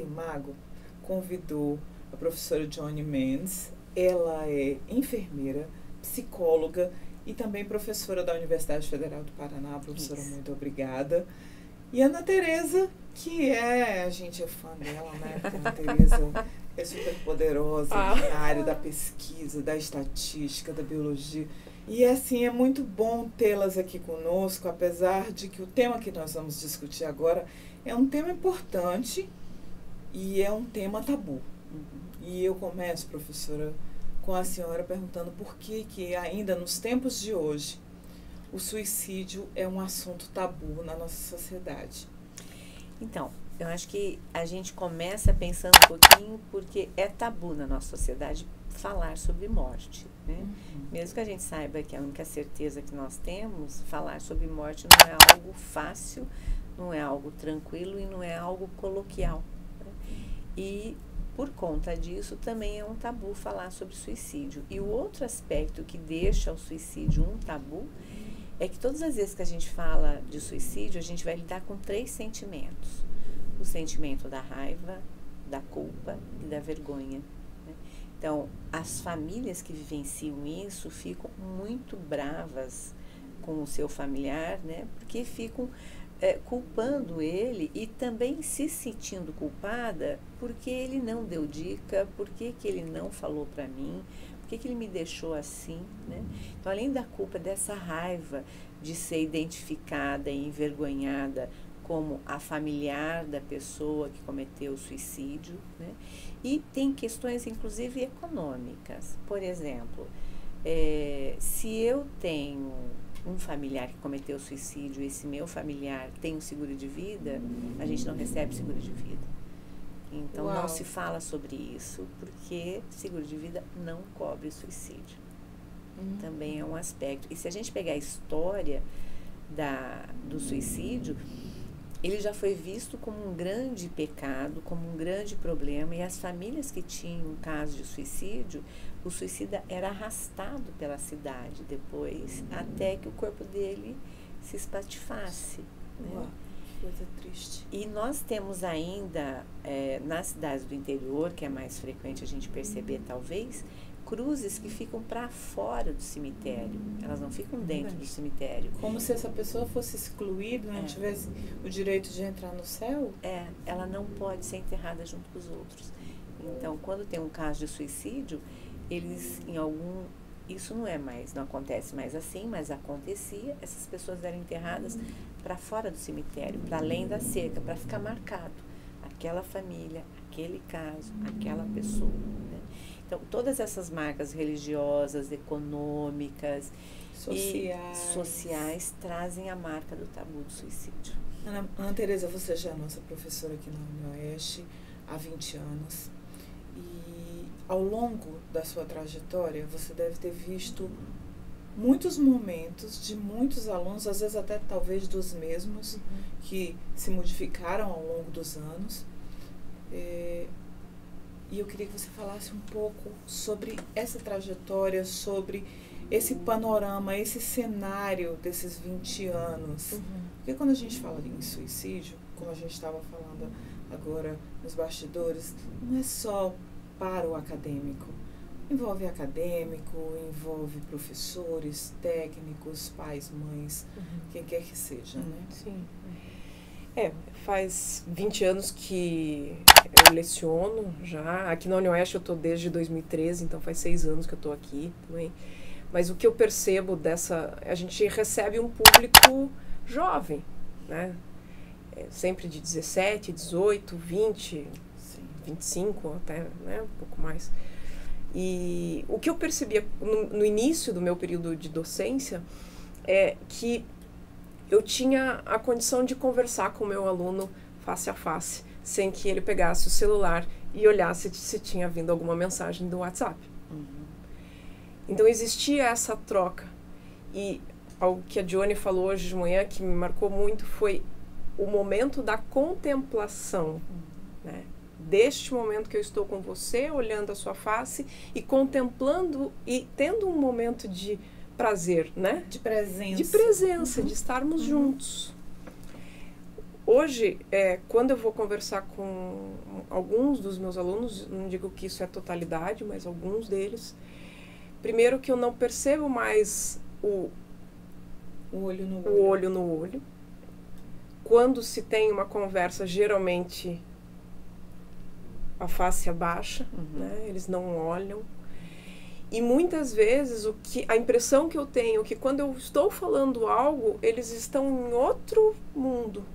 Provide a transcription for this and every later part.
Imago convidou a professora Johnny Mendes. Ela é enfermeira, psicóloga e também professora da Universidade Federal do Paraná. Professora, muito obrigada. E a Ana Tereza, que a gente é fã dela, né? Porque a Ana Tereza é super poderosa na área da pesquisa, da estatística, da biologia. E assim, é muito bom tê-las aqui conosco, apesar de que o tema que nós vamos discutir agora é um tema importante e é um tema tabu. E eu começo, professora, com a senhora perguntando por que ainda nos tempos de hoje o suicídio é um assunto tabu na nossa sociedade. Então, eu acho que a gente começa pensando um pouquinho porque é tabu na nossa sociedade falar sobre morte, né? Mesmo que a gente saiba que a única certeza que nós temos, falar sobre morte não é algo fácil, não é algo tranquilo e não é algo coloquial, né? E por conta disso também é um tabu falar sobre suicídio. E o outro aspecto que deixa o suicídio um tabu é que todas as vezes que a gente fala de suicídio, a gente vai lidar com 3 sentimentos. O sentimento da raiva, da culpa e da vergonha, né? Então, as famílias que vivenciam isso ficam muito bravas com o seu familiar, né? Porque ficam culpando ele e também se sentindo culpada porque ele não deu dica, porque que ele não falou para mim, que ele me deixou assim, né? Então, além da culpa, dessa raiva de ser identificada e envergonhada como a familiar da pessoa que cometeu o suicídio, né? E tem questões, inclusive, econômicas. Por exemplo, se eu tenho um familiar que cometeu suicídio e esse meu familiar tem um seguro de vida, a gente não recebe seguro de vida. Então, não se fala sobre isso, porque seguro de vida não cobre suicídio. Também é um aspecto. E se a gente pegar a história do suicídio, ele já foi visto como um grande pecado, como um grande problema, e as famílias que tinham um caso de suicídio, o suicida era arrastado pela cidade depois, até que o corpo dele se espatifasse, né? Coisa triste. E nós temos ainda, nas cidades do interior, que é mais frequente a gente perceber talvez, cruzes que ficam para fora do cemitério. Elas não ficam dentro do cemitério. Como se essa pessoa fosse excluída, não tivesse o direito de entrar no céu? Ela não pode ser enterrada junto com os outros. Então, quando tem um caso de suicídio, eles isso não acontece mais assim, mas acontecia, essas pessoas eram enterradas para fora do cemitério, para além da cerca, para ficar marcado aquela família, aquele caso, aquela pessoa, né? Então, todas essas marcas religiosas, econômicas e sociais trazem a marca do tabu do suicídio. Ana Tereza, você já é nossa professora aqui na UniOeste há 20 anos. E ao longo da sua trajetória, você deve ter visto muitos momentos de muitos alunos, às vezes até talvez dos mesmos, que se modificaram ao longo dos anos. E eu queria que você falasse um pouco sobre essa trajetória, sobre esse panorama, esse cenário desses 20 anos. Porque quando a gente fala em suicídio, como a gente estava falando agora nos bastidores, não é só para o acadêmico. Envolve acadêmico, envolve professores, técnicos, pais, mães, quem quer que seja, né? Sim. Faz 20 anos que eu leciono já. Aqui na UniOeste eu estou desde 2013, então faz 6 anos que eu estou aqui também. Mas o que eu percebo a gente recebe um público jovem, né? Sempre de 17, 18, 20, 25 até, né? Um pouco mais. E o que eu percebia no início do meu período de docência é que eu tinha a condição de conversar com o meu aluno face a face, sem que ele pegasse o celular e olhasse se tinha vindo alguma mensagem do WhatsApp. Então existia essa troca. E algo que a Johnny falou hoje de manhã que me marcou muito foi o momento da contemplação, né? Deste momento que eu estou com você, olhando a sua face e contemplando e tendo um momento de prazer, né? De presença. De presença, de estarmos juntos. Hoje, quando eu vou conversar com alguns dos meus alunos, não digo que isso é totalidade, mas alguns deles, primeiro que eu não percebo mais o olho no olho. Olho no olho. Quando se tem uma conversa, geralmente a face abaixa, né? Eles não olham. E muitas vezes a impressão que eu tenho é que quando eu estou falando algo, eles estão em outro mundo,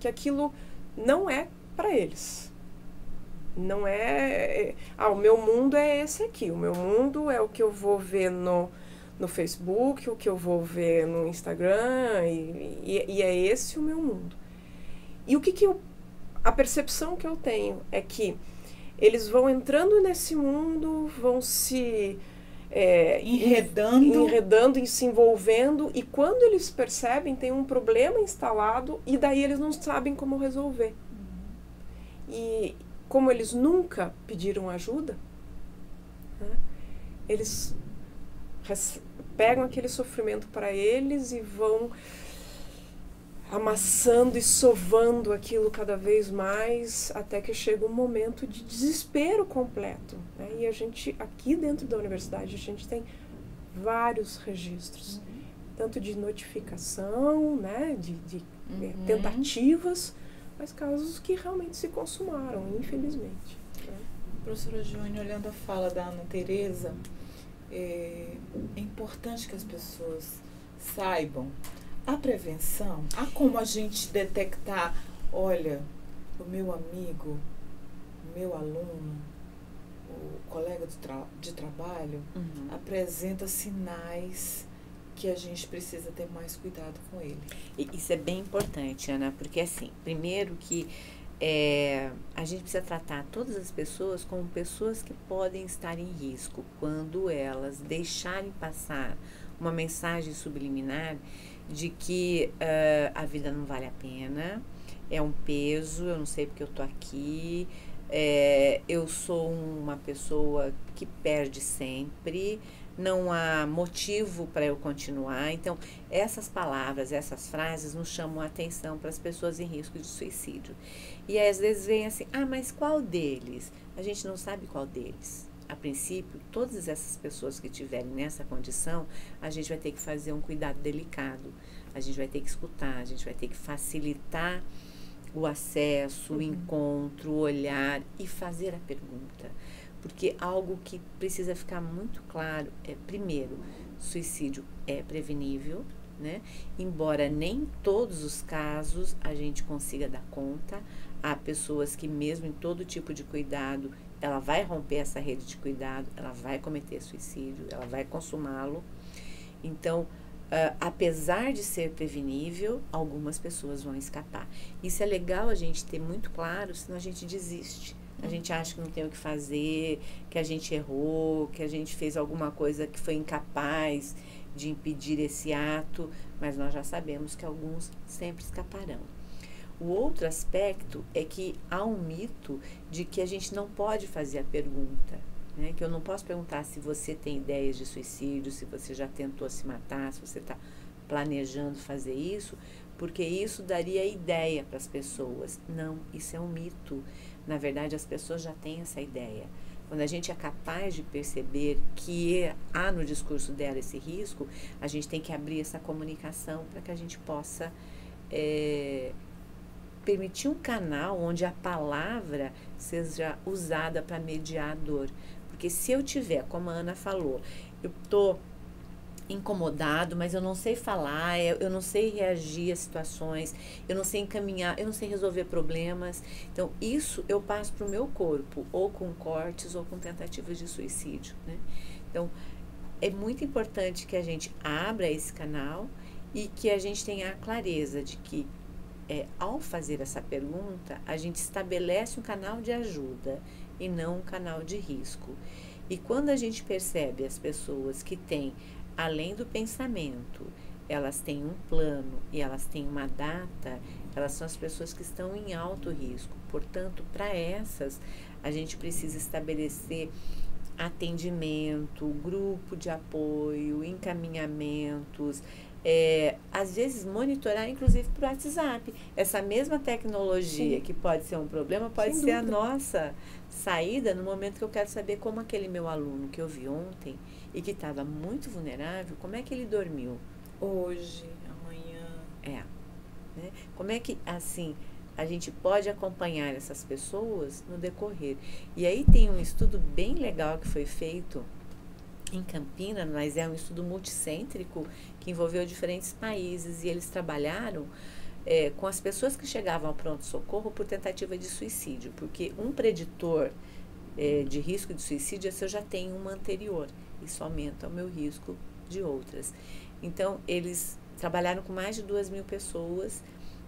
que aquilo não é para eles. Não é... o meu mundo é esse aqui. O meu mundo é o que eu vou ver no Facebook, o que eu vou ver no Instagram, e é esse o meu mundo. E a percepção que eu tenho é que eles vão entrando nesse mundo, vão se enredando e se envolvendo, e quando eles percebem, tem um problema instalado, e daí eles não sabem como resolver. E como eles nunca pediram ajuda, né, eles pegam aquele sofrimento para eles e vão amassando e sovando aquilo cada vez mais, até que chega um momento de desespero completo, né? E a gente, aqui dentro da universidade, a gente tem vários registros, tanto de notificação, né, de tentativas, mas casos que realmente se consumaram, infelizmente, né? Professora Joane, olhando a fala da Ana Tereza, é importante que as pessoas saibam a prevenção, há como a gente detectar, olha, o meu amigo, o meu aluno, o colega de trabalho apresenta sinais que a gente precisa ter mais cuidado com ele. E isso é bem importante, Ana, porque assim, primeiro que a gente precisa tratar todas as pessoas como pessoas que podem estar em risco quando elas deixarem passar uma mensagem subliminar de que a vida não vale a pena, é um peso, eu não sei porque eu tô aqui, eu sou uma pessoa que perde sempre, não há motivo para eu continuar. Então, essas palavras, essas frases nos chamam a atenção para as pessoas em risco de suicídio. E aí, às vezes vem assim, mas qual deles? A gente não sabe qual deles. A princípio, todas essas pessoas que estiverem nessa condição, a gente vai ter que fazer um cuidado delicado. A gente vai ter que escutar, a gente vai ter que facilitar o acesso, o encontro, o olhar e fazer a pergunta. Porque algo que precisa ficar muito claro é, primeiro, suicídio é prevenível, né? Embora nem todos os casos a gente consiga dar conta, há pessoas que mesmo em todo tipo de cuidado, ela vai romper essa rede de cuidado, ela vai cometer suicídio, ela vai consumá-lo. Então, apesar de ser prevenível, algumas pessoas vão escapar. Isso é legal a gente ter muito claro, senão a gente desiste. A gente acha que não tem o que fazer, que a gente errou, que a gente fez alguma coisa que foi incapaz de impedir esse ato, mas nós já sabemos que alguns sempre escaparão. O outro aspecto é que há um mito de que a gente não pode fazer a pergunta, né? Que eu não posso perguntar se você tem ideias de suicídio, se você já tentou se matar, se você está planejando fazer isso, porque isso daria ideia para as pessoas. Não, isso é um mito. Na verdade, as pessoas já têm essa ideia. Quando a gente é capaz de perceber que há no discurso dela esse risco, a gente tem que abrir essa comunicação para que a gente possa permitir um canal onde a palavra seja usada para mediar a dor. Porque se eu tiver, como a Ana falou, eu estou incomodado, mas eu não sei falar, eu não sei reagir a situações, eu não sei encaminhar, eu não sei resolver problemas. Então, isso eu passo para o meu corpo, ou com cortes, ou com tentativas de suicídio, né? Então, é muito importante que a gente abra esse canal e que a gente tenha a clareza de que, ao fazer essa pergunta, a gente estabelece um canal de ajuda e não um canal de risco. E quando a gente percebe as pessoas que têm, além do pensamento, elas têm um plano e elas têm uma data, elas são as pessoas que estão em alto risco. Portanto, para essas, a gente precisa estabelecer atendimento, grupo de apoio, encaminhamentos, às vezes monitorar, inclusive, por WhatsApp. Essa mesma tecnologia Sim. que pode ser um problema, pode Sem ser a dúvida. nossa saída no momento que eu quero saber como aquele meu aluno que eu vi ontem e que estava muito vulnerável, como é que ele dormiu. Hoje, amanhã. Né? Como é que, assim, a gente pode acompanhar essas pessoas no decorrer. E aí tem um estudo bem legal que foi feito em Campinas, mas é um estudo multicêntrico que envolveu diferentes países e eles trabalharam com as pessoas que chegavam ao pronto-socorro por tentativa de suicídio, porque um preditor de risco de suicídio é se eu já tenho uma anterior, isso aumenta o meu risco de outras. Então, eles trabalharam com mais de 2.000 pessoas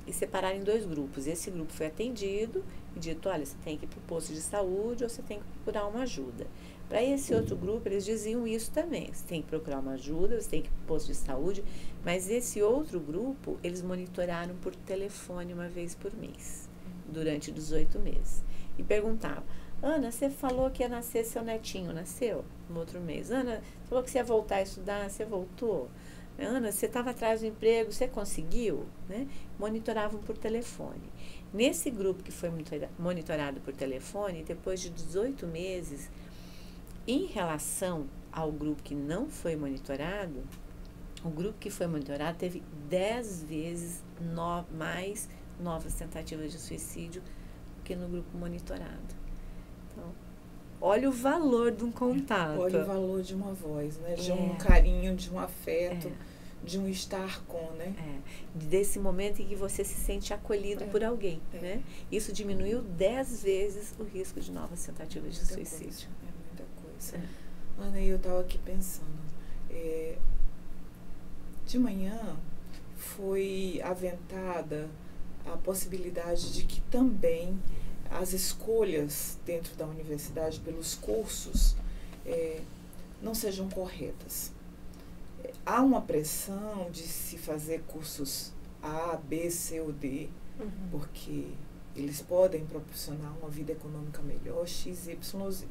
e separaram em 2 grupos. Esse grupo foi atendido e dito, olha, você tem que ir para o posto de saúde ou você tem que procurar uma ajuda. Para esse outro grupo, eles diziam isso também. Você tem que procurar uma ajuda, você tem que ir para o posto de saúde. Mas esse outro grupo, eles monitoraram por telefone uma vez por mês, durante 18 meses. E perguntavam, Ana, você falou que ia nascer seu netinho, nasceu no outro mês. Ana, você falou que você ia voltar a estudar, você voltou. Ana, você estava atrás do emprego, você conseguiu? Né? Monitoravam por telefone. Nesse grupo que foi monitorado por telefone, depois de 18 meses, em relação ao grupo que não foi monitorado, o grupo que foi monitorado teve 10 vezes mais novas tentativas de suicídio que no grupo monitorado. Então, olha o valor de um contato. Olha o valor de uma voz, né? De um carinho, de um afeto, de um estar com, né? Desse momento em que você se sente acolhido por alguém, né? Isso diminuiu 10 vezes o risco de novas tentativas de suicídio. Muita coisa. Ana, eu estava aqui pensando, de manhã foi aventada a possibilidade de que também as escolhas dentro da universidade pelos cursos não sejam corretas. Há uma pressão de se fazer cursos A, B, C ou D, porque eles podem proporcionar uma vida econômica melhor, X, Y, Z.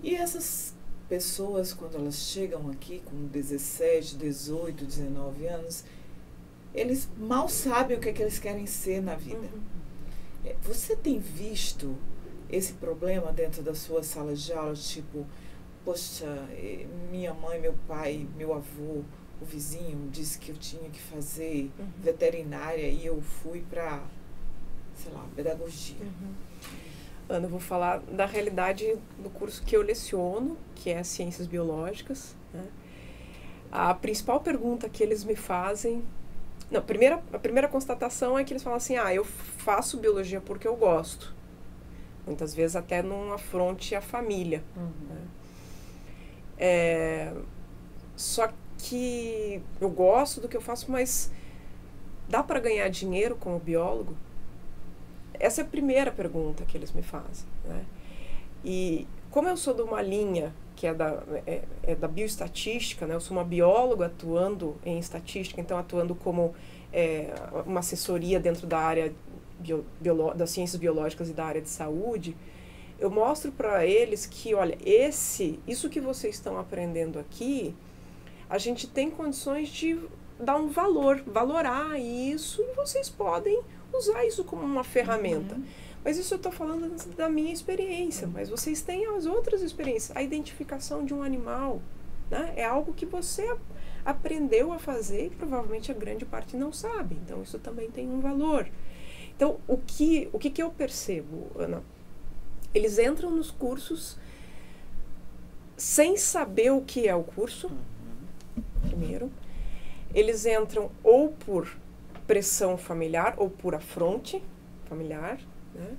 E essas pessoas, quando elas chegam aqui com 17, 18, 19 anos, eles mal sabem o que eles querem ser na vida. Você tem visto esse problema dentro da sua sala de aula, tipo, poxa, minha mãe, meu pai, meu avô, o vizinho disse que eu tinha que fazer veterinária e eu fui para, sei lá, pedagogia. Ana, eu vou falar da realidade do curso que eu leciono, que é Ciências Biológicas, né? A principal pergunta que eles me fazem... Não, a primeira constatação é que eles falam assim, eu faço biologia porque eu gosto. Muitas vezes até não afronte a família. Né? Só que eu gosto do que eu faço, mas dá para ganhar dinheiro como biólogo? Essa é a primeira pergunta que eles me fazem. Né? E como eu sou de uma linha que é da bioestatística, né? Eu sou uma bióloga atuando em estatística, então atuando como uma assessoria dentro da área das ciências biológicas e da área de saúde, eu mostro para eles que, olha, isso que vocês estão aprendendo aqui, a gente tem condições de dar um valorar isso, e vocês podem usar isso como uma ferramenta. Mas isso eu estou falando da minha experiência, mas vocês têm as outras experiências. A identificação de um animal, né, é algo que você aprendeu a fazer e provavelmente a grande parte não sabe. Então, isso também tem um valor. Então, o que eu percebo, Ana? Eles entram nos cursos sem saber o que é o curso, primeiro. Eles entram ou por pressão familiar ou por afronte familiar, né?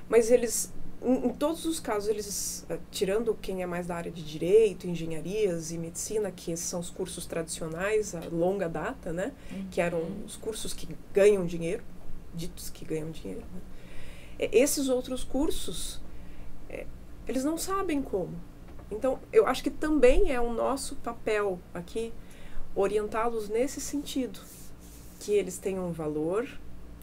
Mas eles, em todos os casos, eles, tirando quem é mais da área de direito, engenharias e medicina, que são os cursos tradicionais, a longa data, né? Que eram os cursos que ganham dinheiro, ditos que ganham dinheiro, né? Esses outros cursos, eles não sabem como. Então, eu acho que também é o nosso papel aqui orientá-los nesse sentido, que eles tenham um valor,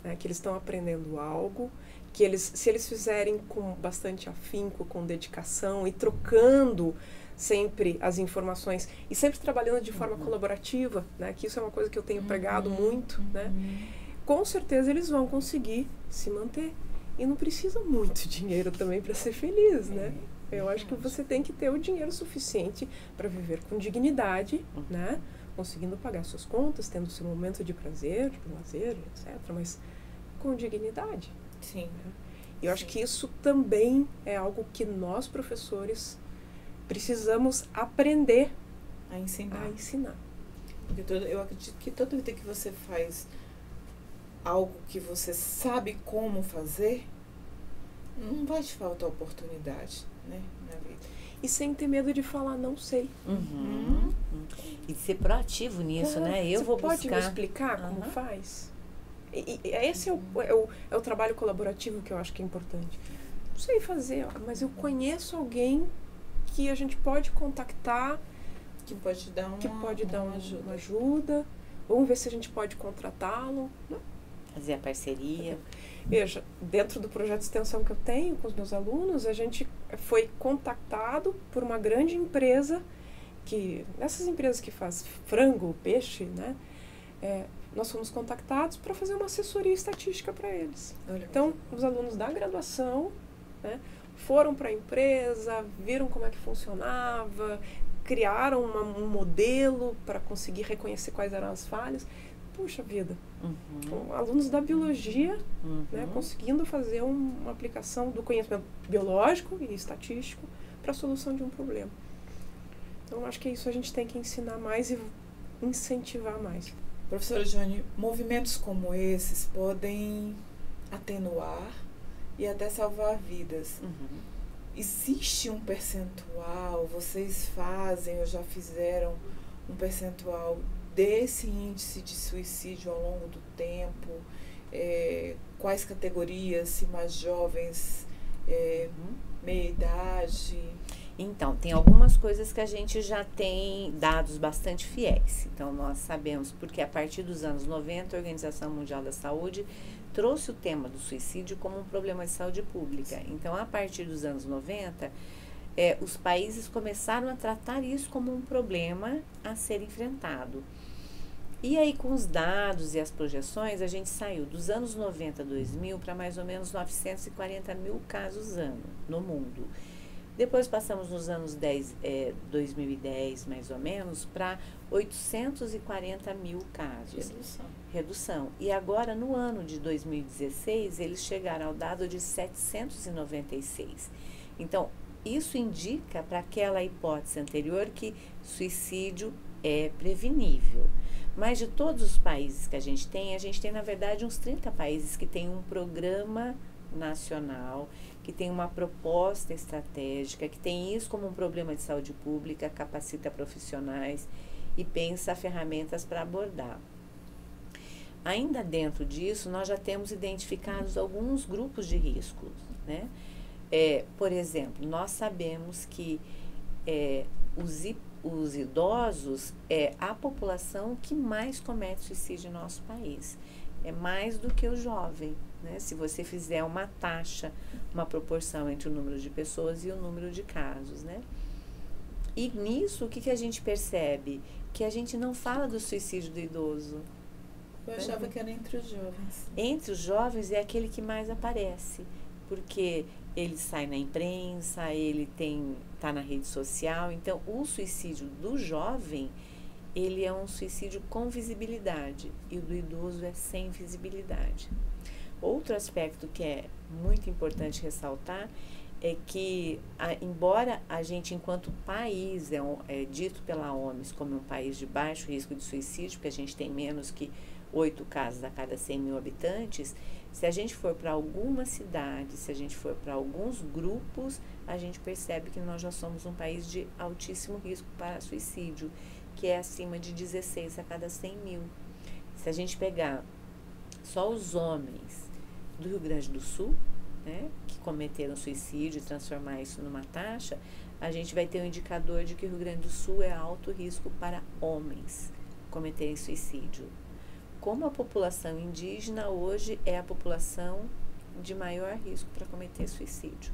né, que eles estão aprendendo algo, que se eles fizerem com bastante afinco, com dedicação e trocando, sempre as informações e sempre trabalhando de forma colaborativa, né? Que isso é uma coisa que eu tenho pregado muito, né? Com certeza eles vão conseguir se manter. E não precisa muito dinheiro também para ser feliz, né? Eu acho que você tem que ter o dinheiro suficiente para viver com dignidade, né? Conseguindo pagar suas contas, tendo seu momento de prazer, de lazer, etc. Mas com dignidade. Sim. Né? E eu acho que isso também é algo que nós, professores, precisamos aprender a ensinar. Porque eu acredito que toda vida que você faz algo que você sabe como fazer, não vai te faltar oportunidade, né, na vida. E sem ter medo de falar não sei. E ser proativo nisso, né? Eu vou buscar. Você pode me explicar como faz? E esse é o trabalho colaborativo que eu acho que é importante. Não sei fazer, mas eu conheço alguém que a gente pode contactar, que pode dar uma ajuda. Vamos ver se a gente pode contratá-lo. Né? Fazer a parceria. Veja, dentro do projeto de extensão que eu tenho com os meus alunos, a gente foi contactado por uma grande empresa, essas empresas que faz frango, peixe, né? Nós fomos contactados para fazer uma assessoria estatística para eles. Então, os alunos da graduação, né, foram para a empresa, viram como é que funcionava, criaram um modelo para conseguir reconhecer quais eram as falhas. Puxa vida, alunos da biologia, né, conseguindo fazer uma aplicação do conhecimento biológico e estatístico para a solução de um problema. Então, acho que é isso, a gente tem que ensinar mais e incentivar mais. Professora Joane, movimentos como esses podem atenuar e até salvar vidas. Existe um percentual, vocês fazem ou já fizeram um percentual desse índice de suicídio ao longo do tempo? Quais categorias, se mais jovens, meia idade? Então, tem algumas coisas que a gente já tem dados bastante fiéis. Então, nós sabemos, porque a partir dos anos 90, a Organização Mundial da Saúde trouxe o tema do suicídio como um problema de saúde pública. Então, a partir dos anos 90, os países começaram a tratar isso como um problema a ser enfrentado. E aí, com os dados e as projeções, a gente saiu dos anos 90 a 2000 para mais ou menos 940 mil casos ano no mundo. Depois passamos nos anos 2010, mais ou menos, para 840 mil casos. Redução. E agora, no ano de 2016, eles chegaram ao dado de 796. Então, isso indica para aquela hipótese anterior que suicídio é prevenível. Mas de todos os países que a gente tem, na verdade, uns 30 países que têm um programa nacional, que tem uma proposta estratégica, que tem isso como um problema de saúde pública, capacita profissionais e pensa ferramentas para abordar. Ainda dentro disso, nós já temos identificados alguns grupos de riscos, né? Por exemplo, nós sabemos que os idosos é a população que mais comete suicídio no nosso país. É mais do que o jovem, né? Se você fizer uma taxa, uma proporção entre o número de pessoas e o número de casos, né? E nisso, o que a gente percebe? Que a gente não fala do suicídio do idoso. Eu achava que era entre os jovens. Entre os jovens é aquele que mais aparece, porque ele sai na imprensa, ele tá na rede social. Então, o suicídio do jovem, ele é um suicídio com visibilidade, e o do idoso é sem visibilidade. Outro aspecto que é muito importante ressaltar é que, embora a gente, enquanto país, é dito pela OMS como um país de baixo risco de suicídio, porque a gente tem menos que 8 casos a cada 100 mil habitantes, se a gente for para alguma cidade, se a gente for para alguns grupos, a gente percebe que nós já somos um país de altíssimo risco para suicídio, que é acima de 16 a cada 100 mil. Se a gente pegar só os homens do Rio Grande do Sul, né, que cometeram suicídio e transformar isso numa taxa, a gente vai ter um indicador de que o Rio Grande do Sul é alto risco para homens cometerem suicídio. Como a população indígena hoje é a população de maior risco para cometer suicídio.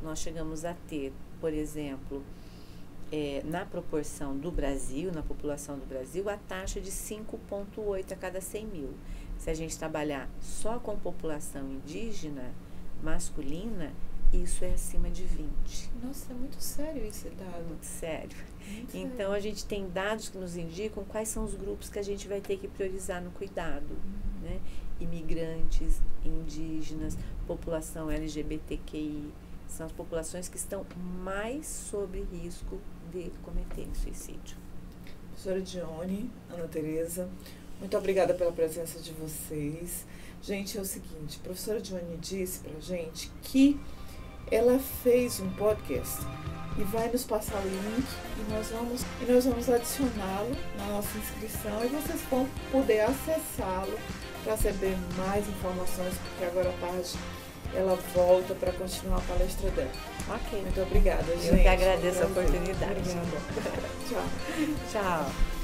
Nós chegamos a ter, por exemplo, na proporção do Brasil, na população do Brasil, a taxa de 5,8 a cada 100 mil. Se a gente trabalhar só com população indígena masculina, isso é acima de 20. Nossa, é muito sério esse dado. Muito sério. Muito Então, sério. a gente tem dados que nos indicam quais são os grupos que a gente vai ter que priorizar no cuidado, né? Imigrantes, indígenas, população LGBTQI, são as populações que estão mais sob risco de cometerem suicídio. Professora Dione, Ana Tereza, muito obrigada pela presença de vocês. Gente, é o seguinte, a professora Dione disse pra gente que ela fez um podcast e vai nos passar o link e nós vamos adicioná-lo na nossa inscrição e vocês vão poder acessá-lo para saber mais informações, porque agora à tarde ela volta para continuar a palestra dela. Ok. Muito obrigada, gente. Eu que agradeço a Prazer. oportunidade. Obrigada. Tchau. Tchau.